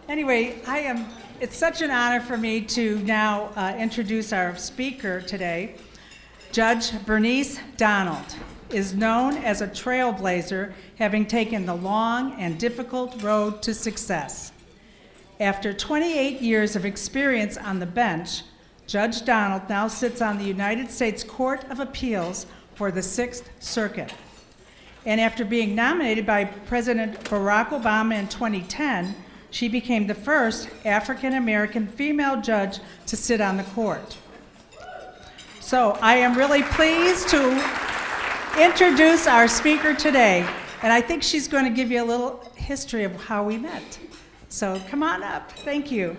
Anyway, it's such an honor for me to now introduce our speaker today. Judge Bernice Donald is known as a trailblazer, having taken the long and difficult road to success. After 28 years of experience on the bench, Judge Donald now sits on the United States Court of Appeals for the Sixth Circuit. And after being nominated by President Barack Obama in 2010, she became the first African-American female judge to sit on the court. So I am really pleased to introduce our speaker today, and I think she's going to give you a little history of how we met. So come on up. Thank you.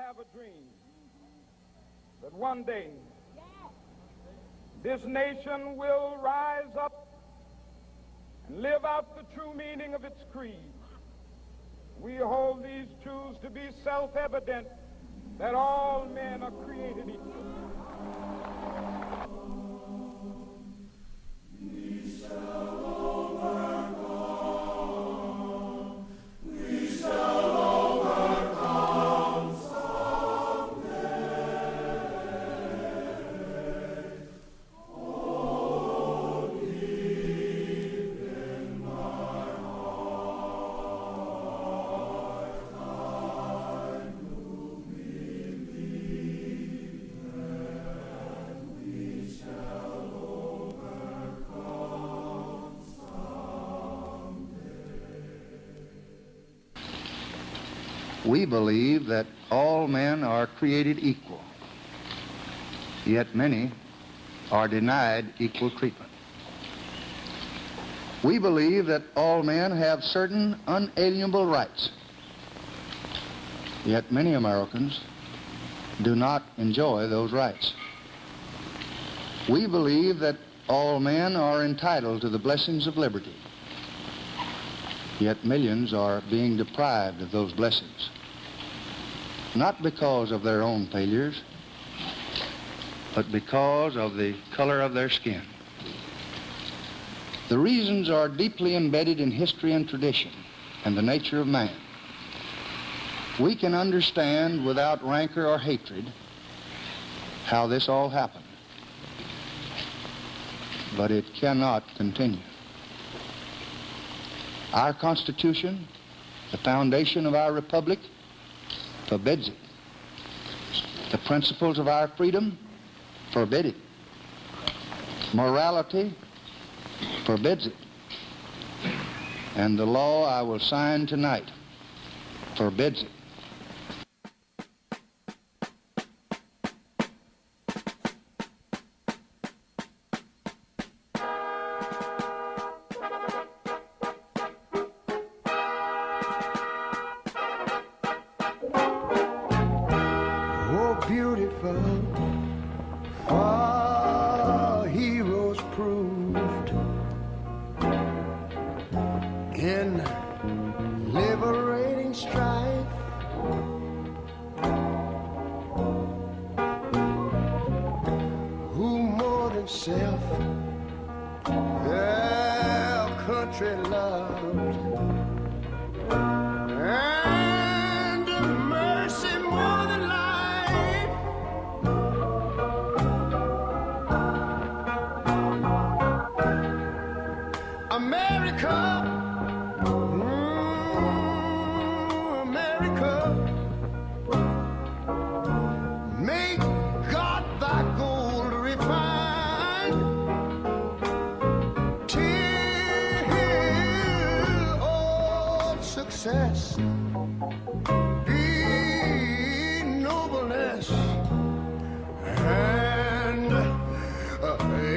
have a dream that one day this nation will rise up and live out the true meaning of its creed. We hold these truths to be self-evident, that all men are created equal. We shall overcome. We shall overcome someday. Oh, deep in my heart, I do believe that we shall overcome someday. We believe that all men are created equal, yet many are denied equal treatment. We believe that all men have certain unalienable rights, Yet many Americans do not enjoy those rights. We believe that all men are entitled to the blessings of liberty. Yet millions are being deprived of those blessings, not because of their own failures, but because of the color of their skin. The reasons are deeply embedded in history and tradition and the nature of man. We can understand without rancor or hatred how this all happened, but it cannot continue. Our Constitution, the foundation of our republic, forbids it. The principles of our freedom forbid it. Morality forbids it. And the law I will sign tonight forbids it. Oh, beautiful, for heroes proved in liberating strife. Who more than self their country loved, and mercy more than life. America, America, make God thy gold refined, till all success be nobleness, and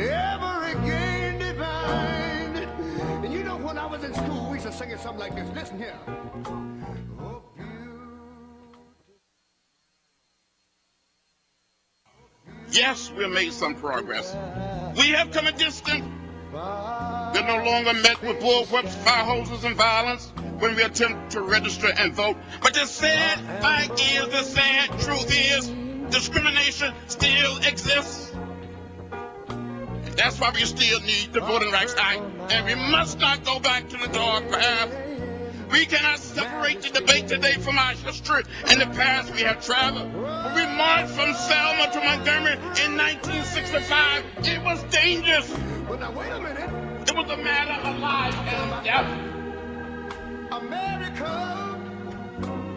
ever again divine. And you know, when I was in school, we used to sing it something like this. Listen here. Oh, Yes, we've made some progress. We have come a distance. We're no longer met with bullwhips, fire hoses, and violence when we attempt to register and vote. But the sad fact is, the sad truth is, discrimination still exists. And that's why we still need the Voting Rights Act, and we must not go back to the dark path. We cannot separate the debate today from our history and the paths we have traveled. When we marched from Selma to Montgomery in 1965, it was dangerous. but now wait a minute. It was a matter of life and death. America,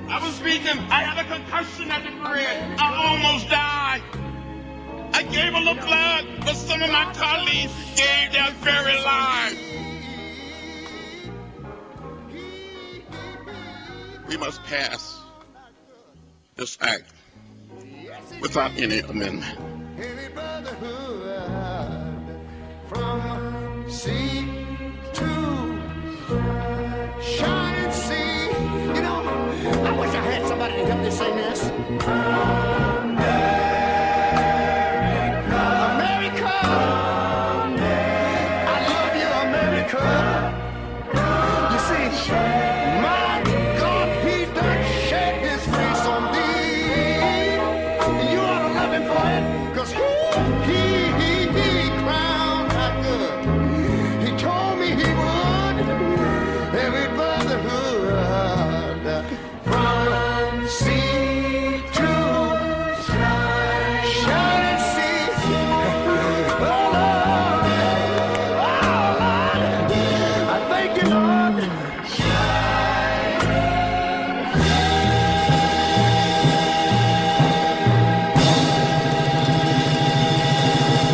I was speaking, I had a concussion at the parade. I almost died. I gave a little blood, but some of my colleagues gave their very lives. We must pass this act without any amendment. any brotherhood from sea to shining sea. You know, I wish I had somebody to help me sing this. America, I love you, America. You see, my God, He done shed His face on thee. And you ought to love Him for it, 'cause He crowned that good. He told me He would. Every brotherhood from sea to shining sea. Oh, Lord, I thank you, Lord.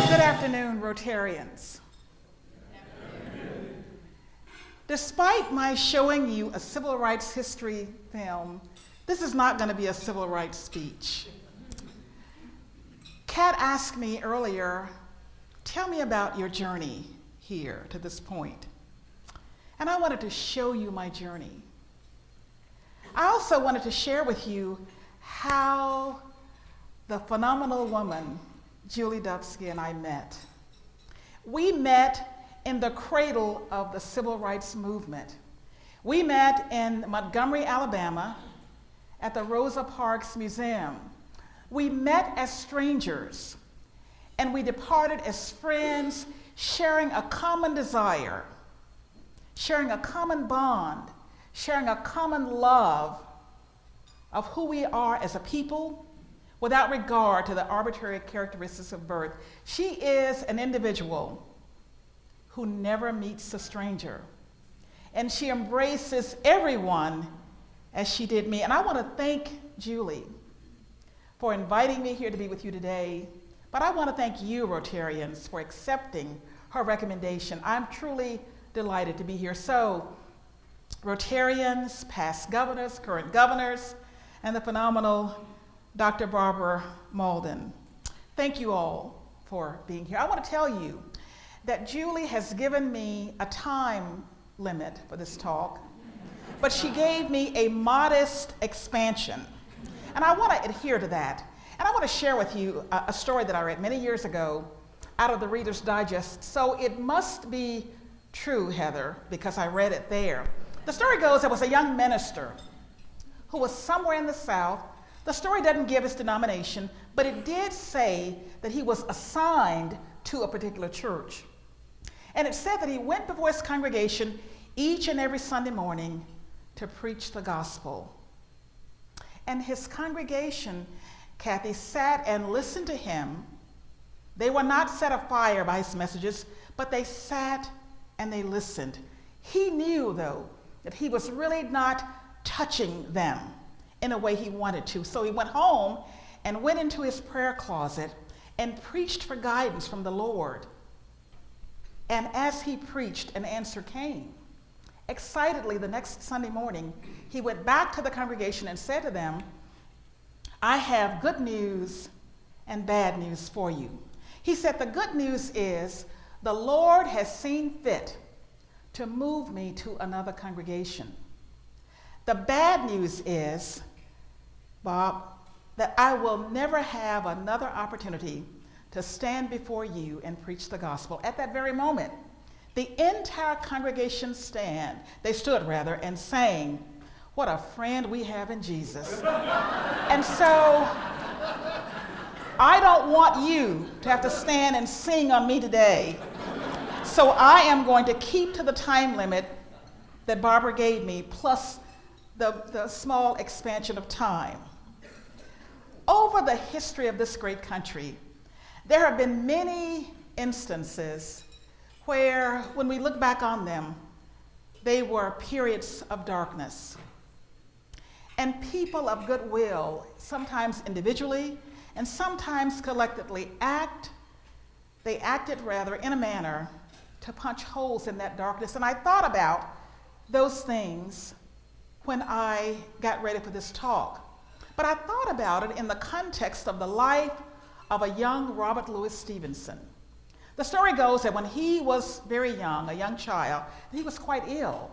Good afternoon, Rotarians. Despite my showing you a civil rights history film, this is not going to be a civil rights speech. Kat asked me earlier, tell me about your journey here to this point. And I wanted to show you my journey. I also wanted to share with you how the phenomenal woman, Julie Dubsky, and I met. We met in the cradle of the civil rights movement. We met in Montgomery, Alabama, at the Rosa Parks Museum. We met as strangers, and we departed as friends, sharing a common desire, sharing a common bond, sharing a common love of who we are as a people, without regard to the arbitrary characteristics of birth. She is an individual who never meets a stranger, and she embraces everyone as she did me. And I want to thank Julie for inviting me here to be with you today, but I want to thank you, Rotarians, for accepting her recommendation. I'm truly delighted to be here. So, Rotarians, past governors, current governors, and the phenomenal Dr. Barbara Malden, thank you all for being here. I want to tell you that Julie has given me a time limit for this talk, but she gave me a modest expansion, and I want to adhere to that. And I want to share with you a story that I read many years ago out of the Reader's Digest. So it must be true, Heather, because I read it there. The story goes, there was a young minister who was somewhere in the South. The story doesn't give his denomination, but it did say that he was assigned to a particular church. And it said that he went before his congregation each and every Sunday morning to preach the gospel. And his congregation, Kathy, sat and listened to him. They were not set afire by his messages, but they sat and they listened. He knew, though, that he was really not touching them in a way he wanted to. So he went home and went into his prayer closet and preached for guidance from the Lord. And as he preached, an answer came. Excitedly, the next Sunday morning, he went back to the congregation and said to them, I have good news and bad news for you. He said, the good news is the Lord has seen fit to move me to another congregation. The bad news is, Bob, that I will never have another opportunity to stand before you and preach the gospel. At that very moment, the entire congregation stood and sang, what a friend we have in Jesus. And so, I don't want you to have to stand and sing on me today. So I am going to keep to the time limit that Barbara gave me, plus the small expansion of time. Over the history of this great country, there have been many instances where, when we look back on them, they were periods of darkness. And people of goodwill, sometimes individually and sometimes collectively, acted in a manner to punch holes in that darkness. And I thought about those things when I got ready for this talk. But I thought about it in the context of the life of a young Robert Louis Stevenson. The story goes that when he was very young, a young child, he was quite ill.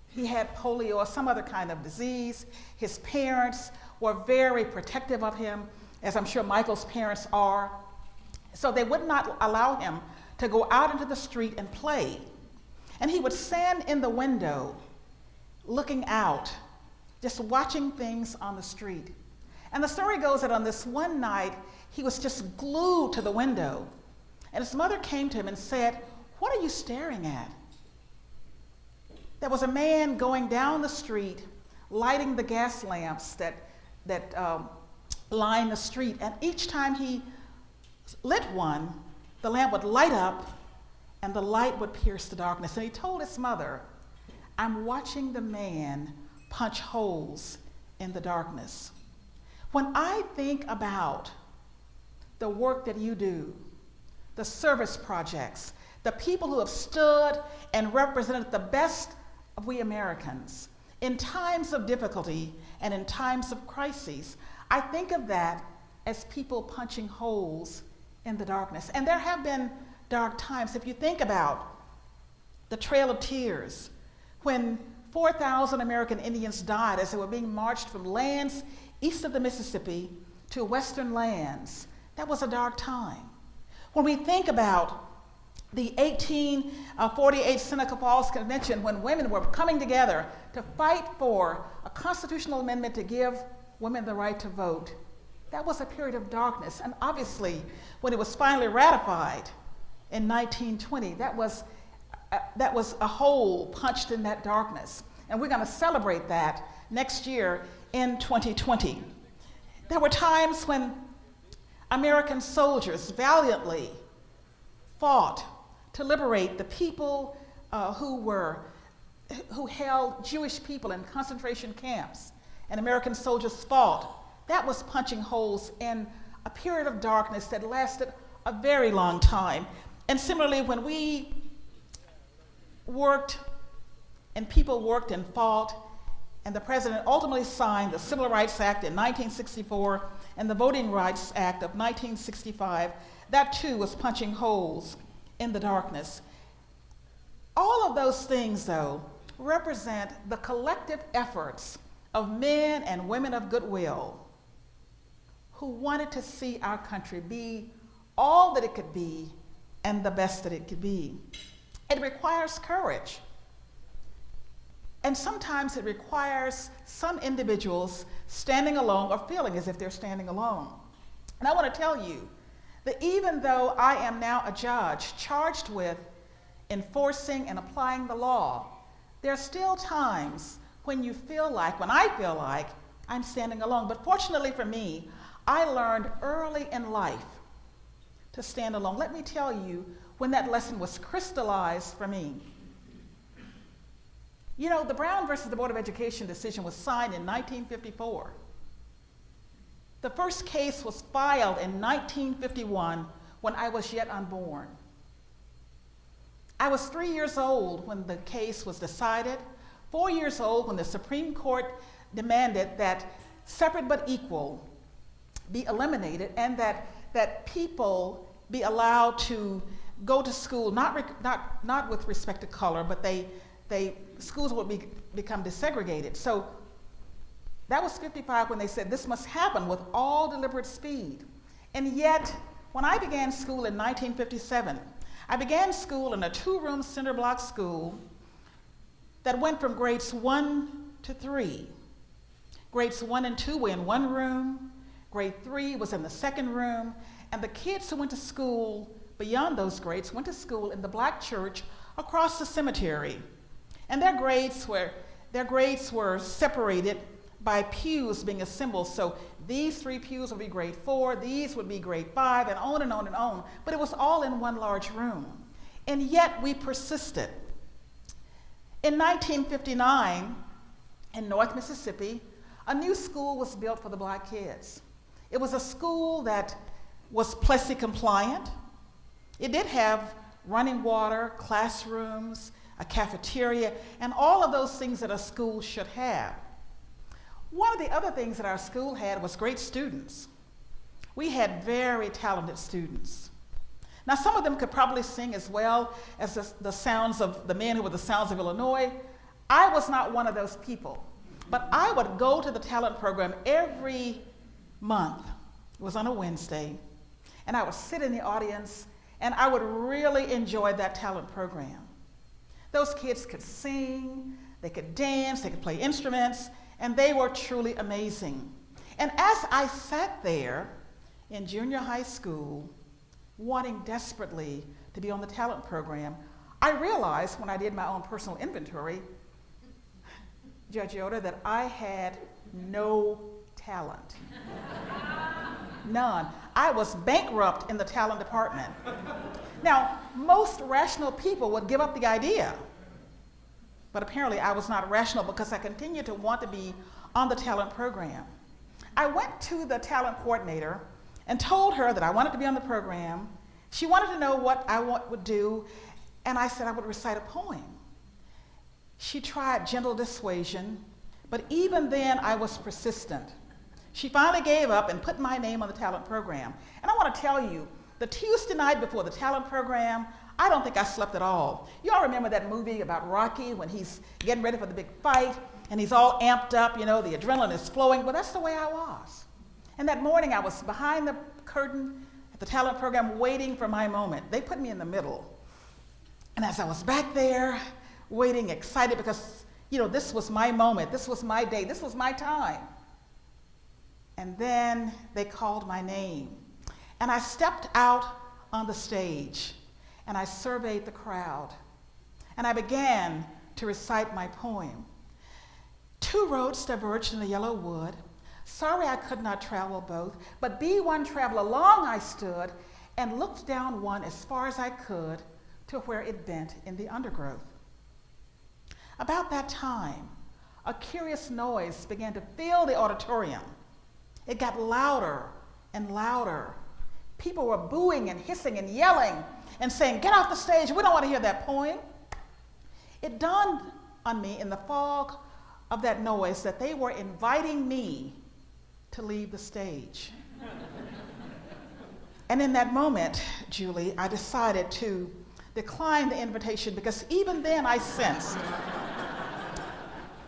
He had polio or some other kind of disease. His parents were very protective of him, as I'm sure Michael's parents are. So they would not allow him to go out into the street and play. And he would stand in the window looking out, just watching things on the street. And the story goes that on this one night, he was just glued to the window. And his mother came to him and said, "What are you staring at?" There was a man going down the street, lighting the gas lamps that line the street. And each time he lit one, the lamp would light up and the light would pierce the darkness. And he told his mother, "I'm watching the man punch holes in the darkness." When I think about the work that you do, the service projects, the people who have stood and represented the best of we Americans in times of difficulty and in times of crises, I think of that as people punching holes in the darkness. And there have been dark times. If you think about the Trail of Tears, when 4,000 American Indians died as they were being marched from lands east of the Mississippi to western lands. That was a dark time. When we think about the 1848 Seneca Falls Convention, when women were coming together to fight for a constitutional amendment to give women the right to vote, that was a period of darkness. And obviously, when it was finally ratified in 1920, that was a hole punched in that darkness. And we're going to celebrate that next year in 2020. There were times when American soldiers valiantly fought to liberate the people who held Jewish people in concentration camps, and American soldiers fought. That was punching holes in a period of darkness that lasted a very long time. And similarly, when we worked and people worked and fought, and the president ultimately signed the Civil Rights Act in 1964 and the Voting Rights Act of 1965, that too was punching holes in the darkness. All of those things, though, represent the collective efforts of men and women of goodwill who wanted to see our country be all that it could be and the best that it could be. It requires courage. And sometimes it requires some individuals standing alone or feeling as if they're standing alone. And I want to tell you that even though I am now a judge charged with enforcing and applying the law, there are still times when I feel like I'm standing alone. But fortunately for me, I learned early in life to stand alone. Let me tell you when that lesson was crystallized for me. You know, the Brown versus the Board of Education decision was signed in 1954. The first case was filed in 1951 when I was yet unborn. I was 3 years old when the case was decided, 4 years old when the Supreme Court demanded that separate but equal be eliminated, and that people be allowed to go to school, not with respect to color, but schools would become desegregated. So that was 55 when they said this must happen with all deliberate speed. And yet, when I began school in 1957, I began school in a 2-room cinder block school that went from grades 1 to 3. Grades 1 and 2 were in one room, grade 3 was in the second room, and the kids who went to school beyond those grades went to school in the black church across the cemetery. And their grades were separated by pews being assembled. So these 3 pews would be grade 4, these would be grade 5, and on and on and on. But it was all in one large room. And yet we persisted. In 1959, in North Mississippi, a new school was built for the black kids. It was a school that was Plessy compliant. It did have running water, classrooms, a cafeteria, and all of those things that a school should have. One of the other things that our school had was great students. We had very talented students. Now, some of them could probably sing as well as the men who were the Sounds of Illinois. I was not one of those people, but I would go to the talent program every month. It was on a Wednesday, and I would sit in the audience, and I would really enjoy that talent program. Those kids could sing, they could dance, they could play instruments, and they were truly amazing. And as I sat there in junior high school, wanting desperately to be on the talent program, I realized when I did my own personal inventory, Judge Yoder, that I had no talent. None. I was bankrupt in the talent department. Now, most rational people would give up the idea, but apparently I was not rational because I continued to want to be on the talent program. I went to the talent coordinator and told her that I wanted to be on the program. She wanted to know what I would do, and I said I would recite a poem. She tried gentle dissuasion, but even then I was persistent. She finally gave up and put my name on the talent program. And I want to tell you, the Tuesday night before the talent program, I don't think I slept at all. You all remember that movie about Rocky when he's getting ready for the big fight and he's all amped up, you know, the adrenaline is flowing? Well, that's the way I was. And that morning I was behind the curtain at the talent program waiting for my moment. They put me in the middle. And as I was back there waiting, excited because, you know, this was my moment, this was my day, this was my time. And then they called my name. And I stepped out on the stage and I surveyed the crowd. And I began to recite my poem. Two roads diverged in the yellow wood. Sorry I could not travel both, but be one travel along I stood and looked down one as far as I could to where it bent in the undergrowth. About that time, a curious noise began to fill the auditorium. It got louder and louder. People were booing and hissing and yelling and saying, "Get off the stage, we don't want to hear that poem." It dawned on me in the fog of that noise that they were inviting me to leave the stage. And in that moment, Julie, I decided to decline the invitation because even then I sensed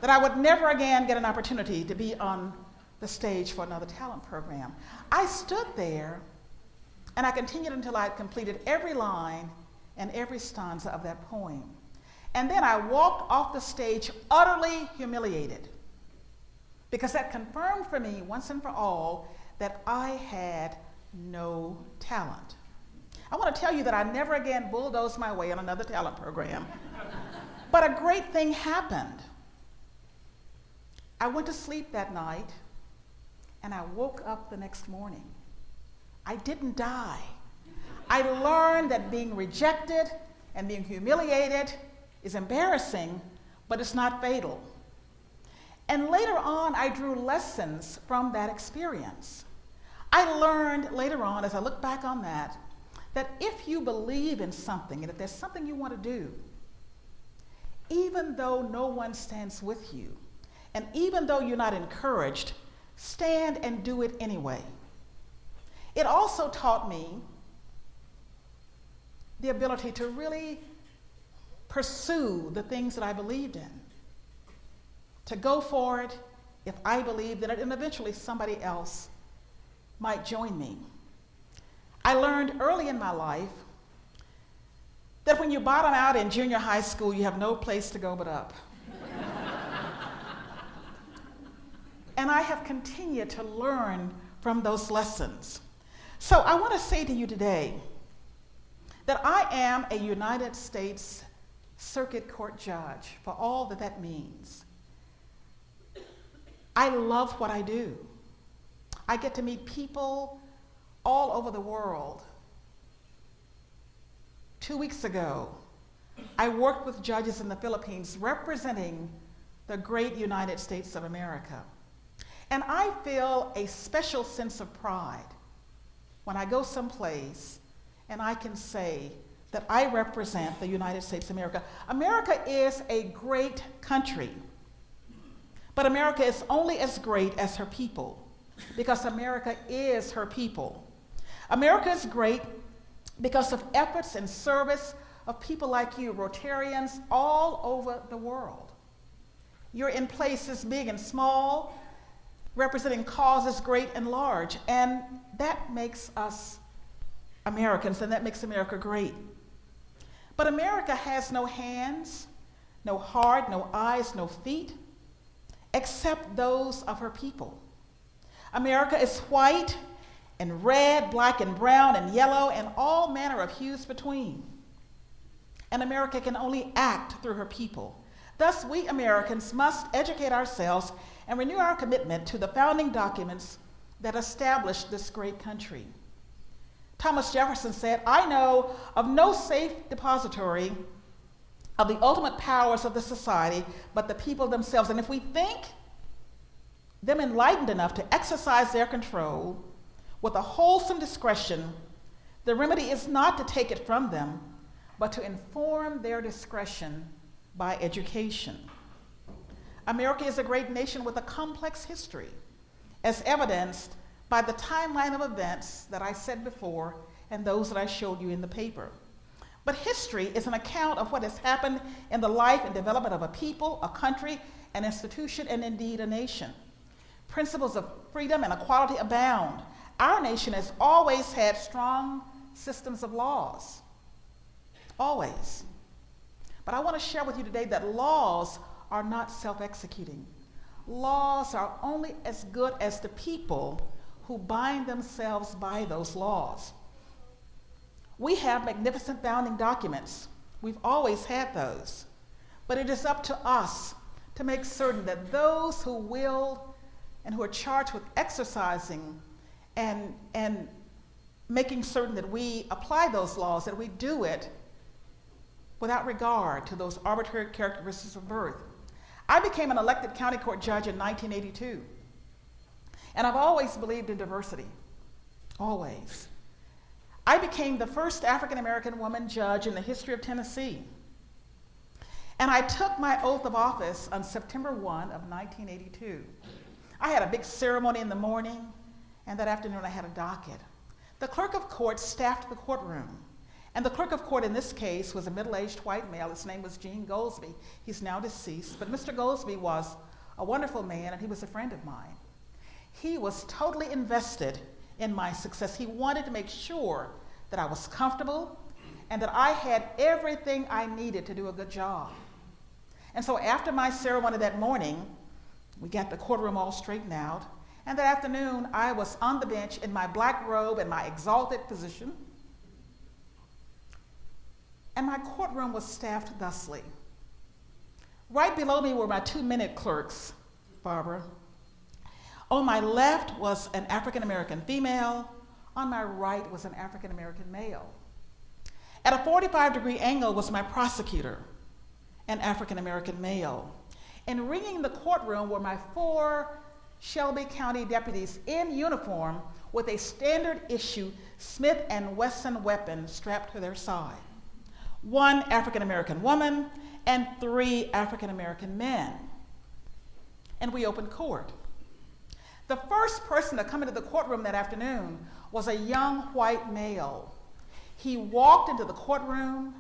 that I would never again get an opportunity to be on the stage for another talent program. I stood there and I continued until I had completed every line and every stanza of that poem. And then I walked off the stage utterly humiliated because that confirmed for me once and for all that I had no talent. I want to tell you that I never again bulldozed my way on another talent program. But a great thing happened. I went to sleep that night and I woke up the next morning. I didn't die. I learned that being rejected and being humiliated is embarrassing, but it's not fatal. And later on, I drew lessons from that experience. I learned later on, as I look back on that if you believe in something and if there's something you want to do, even though no one stands with you, and even though you're not encouraged, stand and do it anyway. It also taught me the ability to really pursue the things that I believed in, to go for it if I believed in it, and eventually somebody else might join me. I learned early in my life that when you bottom out in junior high school, you have no place to go but up. And I have continued to learn from those lessons. So I want to say to you today that I am a United States Circuit Court judge for all that that means. I love what I do. I get to meet people all over the world. 2 weeks ago, I worked with judges in the Philippines representing the great United States of America. And I feel a special sense of pride when I go someplace and I can say that I represent the United States of America. America is a great country, but America is only as great as her people, because America is her people. America is great because of efforts and service of people like you, Rotarians all over the world. You're in places big and small, representing causes great and large, and that makes us Americans, and that makes America great. But America has no hands, no heart, no eyes, no feet, except those of her people. America is white and red, black and brown and yellow, and all manner of hues between. And America can only act through her people. Thus, we Americans must educate ourselves and renew our commitment to the founding documents that established this great country. Thomas Jefferson said, "I know of no safe depository of the ultimate powers of the society but the people themselves. And if we think them enlightened enough to exercise their control with a wholesome discretion, the remedy is not to take it from them, but to inform their discretion by education." America is a great nation with a complex history, as evidenced by the timeline of events that I said before and those that I showed you in the paper. But history is an account of what has happened in the life and development of a people, a country, an institution, and indeed a nation. Principles of freedom and equality abound. Our nation has always had strong systems of laws. Always. But I want to share with you today that laws are not self-executing. Laws are only as good as the people who bind themselves by those laws. We have magnificent founding documents. We've always had those. But it is up to us to make certain that those who will and who are charged with exercising and making certain that we apply those laws, that we do it without regard to those arbitrary characteristics of birth. I became an elected county court judge in 1982, and I've always believed in diversity, always. I became the first African-American woman judge in the history of Tennessee, and I took my oath of office on September 1 of 1982. I had a big ceremony in the morning, and that afternoon I had a docket. The clerk of court staffed the courtroom. And the clerk of court in this case was a middle-aged white male. His name was Gene Goldsby. He's now deceased, but Mr. Goldsby was a wonderful man, and he was a friend of mine. He was totally invested in my success. He wanted to make sure that I was comfortable and that I had everything I needed to do a good job. And so after my ceremony that morning, we got the courtroom all straightened out, and that afternoon I was on the bench in my black robe and my exalted position. And my courtroom was staffed thusly. Right below me were my 2-minute clerks, Barbara. On my left was an African-American female. On my right was an African-American male. At a 45-degree angle was my prosecutor, an African-American male. And ringing the courtroom were my 4 Shelby County deputies in uniform with a standard issue Smith & Wesson weapon strapped to their side. 1 African-American woman, and 3 African-American men. And we opened court. The first person to come into the courtroom that afternoon was a young white male. He walked into the courtroom.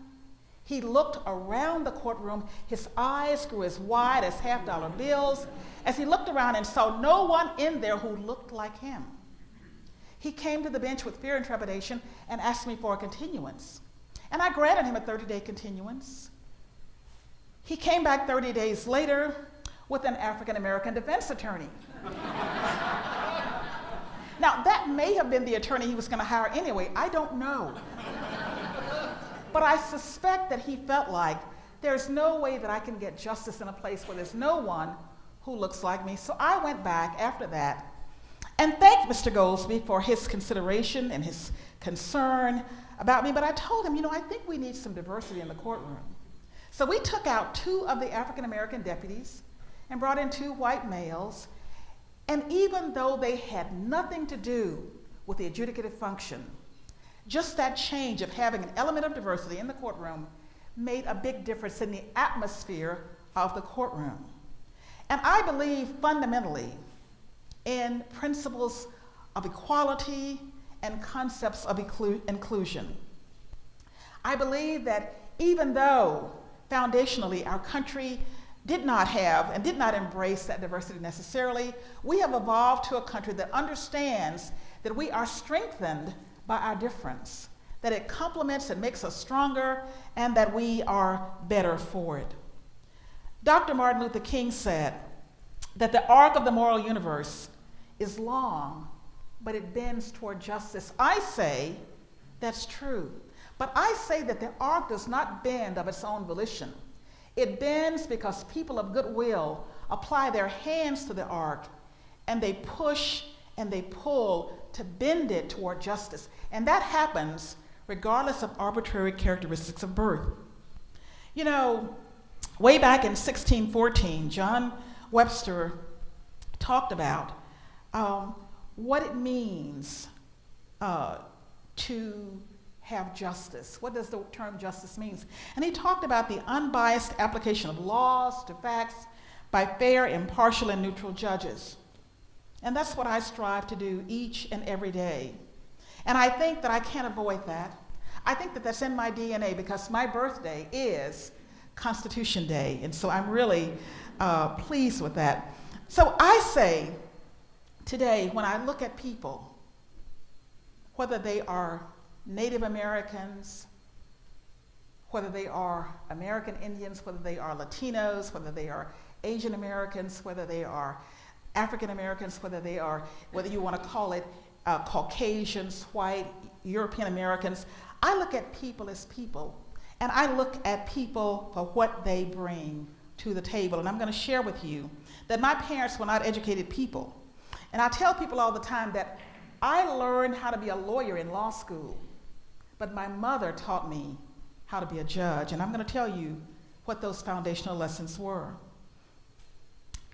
He looked around the courtroom. His eyes grew as wide as half-dollar bills as he looked around and saw no one in there who looked like him. He came to the bench with fear and trepidation and asked me for a continuance. And I granted him a 30-day continuance. He came back 30 days later with an African-American defense attorney. Now, that may have been the attorney he was going to hire anyway. I don't know. But I suspect that he felt like there's no way that I can get justice in a place where there's no one who looks like me. So I went back after that and thanked Mr. Goldsby for his consideration and his concern about me, but I told him, I think we need some diversity in the courtroom. So we took out 2 of the African-American deputies and brought in 2 white males, and even though they had nothing to do with the adjudicative function, just that change of having an element of diversity in the courtroom made a big difference in the atmosphere of the courtroom. And I believe fundamentally in principles of equality and concepts of inclusion. I believe that even though foundationally our country did not have and did not embrace that diversity necessarily, we have evolved to a country that understands that we are strengthened by our difference, that it complements and makes us stronger, and that we are better for it. Dr. Martin Luther King said that the arc of the moral universe is long, but it bends toward justice. I say that's true, but I say that the arc does not bend of its own volition. It bends because people of goodwill apply their hands to the arc, and they push and they pull to bend it toward justice. And that happens regardless of arbitrary characteristics of birth. Way back in 1614, John Webster talked about what it means to have justice. What does the term justice mean? And he talked about the unbiased application of laws to facts by fair, impartial, and neutral judges. And that's what I strive to do each and every day. And I think that I can't avoid that. I think that that's in my DNA because my birthday is Constitution Day, and so I'm really pleased with that. So I say today, when I look at people, whether they are Native Americans, whether they are American Indians, whether they are Latinos, whether they are Asian Americans, whether they are African Americans, whether you want to call it Caucasians, white, European Americans, I look at people as people, and I look at people for what they bring to the table. And I'm going to share with you that my parents were not educated people. And I tell people all the time that I learned how to be a lawyer in law school, but my mother taught me how to be a judge. And I'm going to tell you what those foundational lessons were,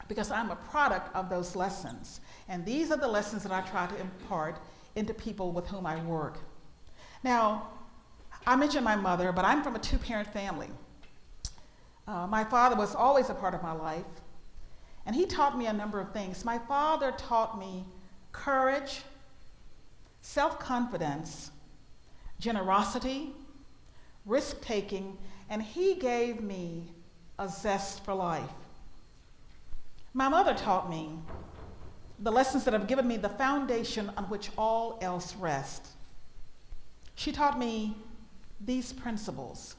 because I'm a product of those lessons. And these are the lessons that I try to impart into people with whom I work. Now, I mentioned my mother, but I'm from a two-parent family. My father was always a part of my life, and he taught me a number of things. My father taught me courage, self-confidence, generosity, risk-taking, and he gave me a zest for life. My mother taught me the lessons that have given me the foundation on which all else rests. She taught me these principles.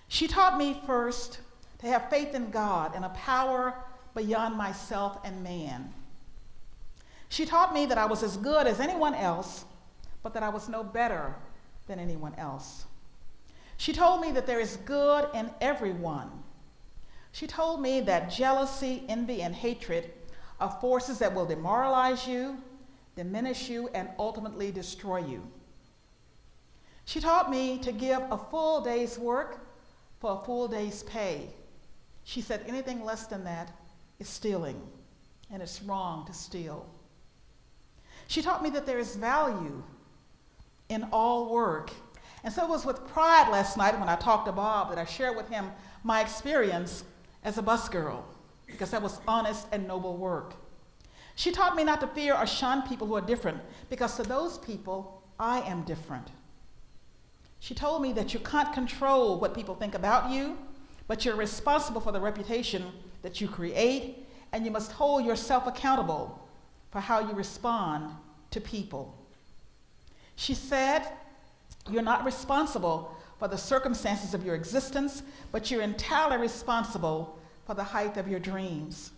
She taught me first to have faith in God and a power beyond myself and man. She taught me that I was as good as anyone else, but that I was no better than anyone else. She told me that there is good in everyone. She told me that jealousy, envy, and hatred are forces that will demoralize you, diminish you, and ultimately destroy you. She taught me to give a full day's work for a full day's pay. She said anything less than that is stealing, and it's wrong to steal. She taught me that there is value in all work. And so it was with pride last night when I talked to Bob that I shared with him my experience as a busgirl, because that was honest and noble work. She taught me not to fear or shun people who are different, because to those people, I am different. She told me that you can't control what people think about you, but you're responsible for the reputation that you create, and you must hold yourself accountable for how you respond to people. She said, you're not responsible for the circumstances of your existence, but you're entirely responsible for the height of your dreams.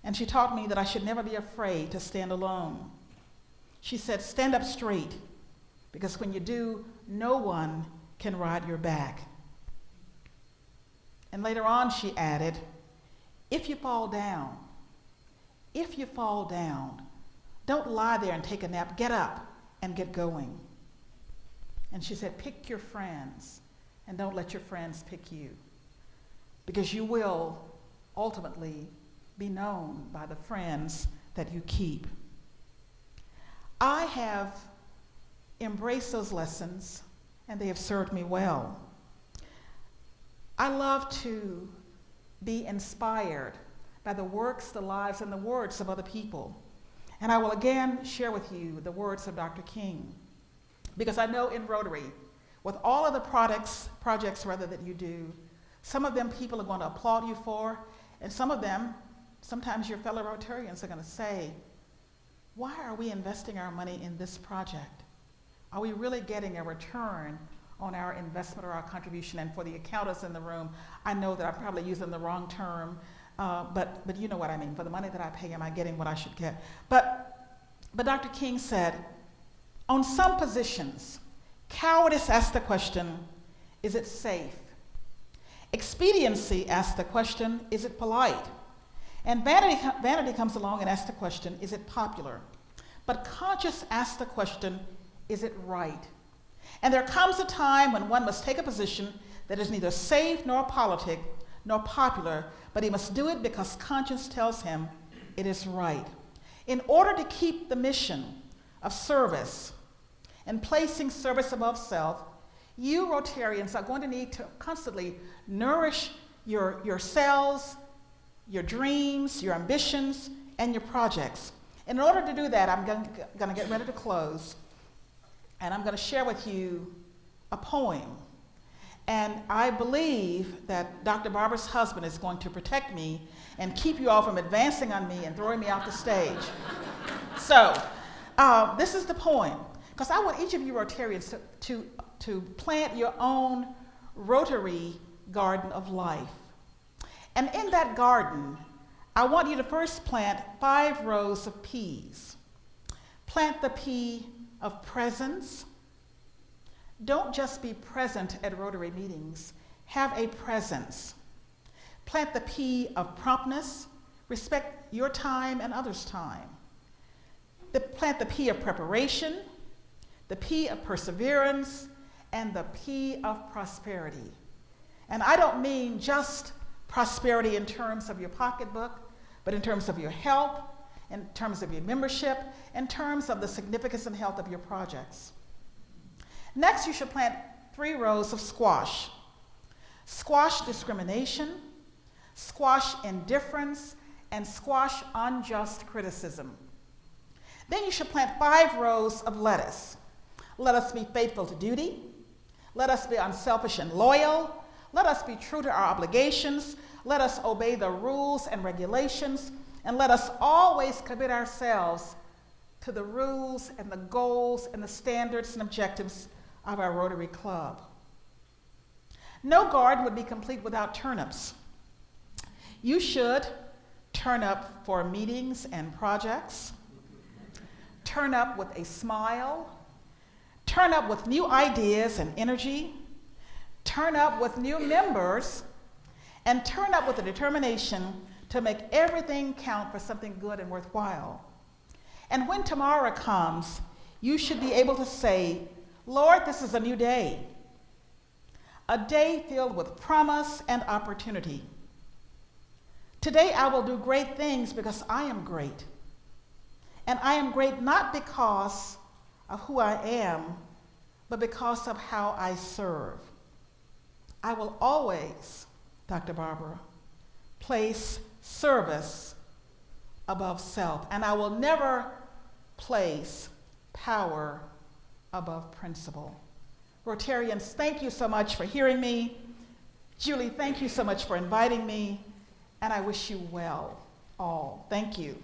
And she taught me that I should never be afraid to stand alone. She said, stand up straight, because when you do, no one can ride your back. And later on, she added, if you fall down, don't lie there and take a nap. Get up and get going. And she said, pick your friends, and don't let your friends pick you, because you will ultimately be known by the friends that you keep. I have embraced those lessons, and they have served me well. I love to be inspired by the works, the lives, and the words of other people. And I will again share with you the words of Dr. King, because I know in Rotary, with all of the projects that you do, some of them people are going to applaud you for, and some of them, sometimes your fellow Rotarians are going to say, why are we investing our money in this project? Are we really getting a return on our investment or our contribution? And for the accountants in the room, I know that I'm probably using the wrong term, but you know what I mean. For the money that I pay, am I getting what I should get? But Dr. King said, on some positions, cowardice asks the question, is it safe? Expediency asks the question, is it polite? And vanity comes along and asks the question, is it popular? But conscience asks the question, is it right? And there comes a time when one must take a position that is neither safe nor politic nor popular, but he must do it because conscience tells him it is right. In order to keep the mission of service and placing service above self, you Rotarians are going to need to constantly nourish yourselves, your dreams, your ambitions, and your projects. In order to do that, I'm going to get ready to close, and I'm going to share with you a poem. And I believe that Dr. Barbara's husband is going to protect me and keep you all from advancing on me and throwing me off the stage. So, this is the poem, because I want each of you Rotarians to plant your own Rotary garden of life. And in that garden, I want you to first plant 5 rows of peas. Plant the P of presence. Don't just be present at Rotary meetings. Have a presence. Plant the P of promptness. Respect your time and others' time. Plant the P of preparation, the P of perseverance, and the P of prosperity. And I don't mean just prosperity in terms of your pocketbook, but in terms of your health, in terms of your membership, in terms of the significance and health of your projects. Next, you should plant 3 rows of squash. Squash discrimination, squash indifference, and squash unjust criticism. Then you should plant 5 rows of lettuce. Let us be faithful to duty. Let us be unselfish and loyal. Let us be true to our obligations. Let us obey the rules and regulations. And let us always commit ourselves to the rules and the goals and the standards and objectives of our Rotary Club. No garden would be complete without turnips. You should turn up for meetings and projects, turn up with a smile, turn up with new ideas and energy, turn up with new members, and turn up with a determination to make everything count for something good and worthwhile. And when tomorrow comes, you should be able to say, Lord, this is a new day, a day filled with promise and opportunity. Today I will do great things because I am great. And I am great not because of who I am, but because of how I serve. I will always, Dr. Barbara, place service above self, and I will never place power above principle. Rotarians, thank you so much for hearing me. Julie, thank you so much for inviting me, and I wish you well, all. Thank you.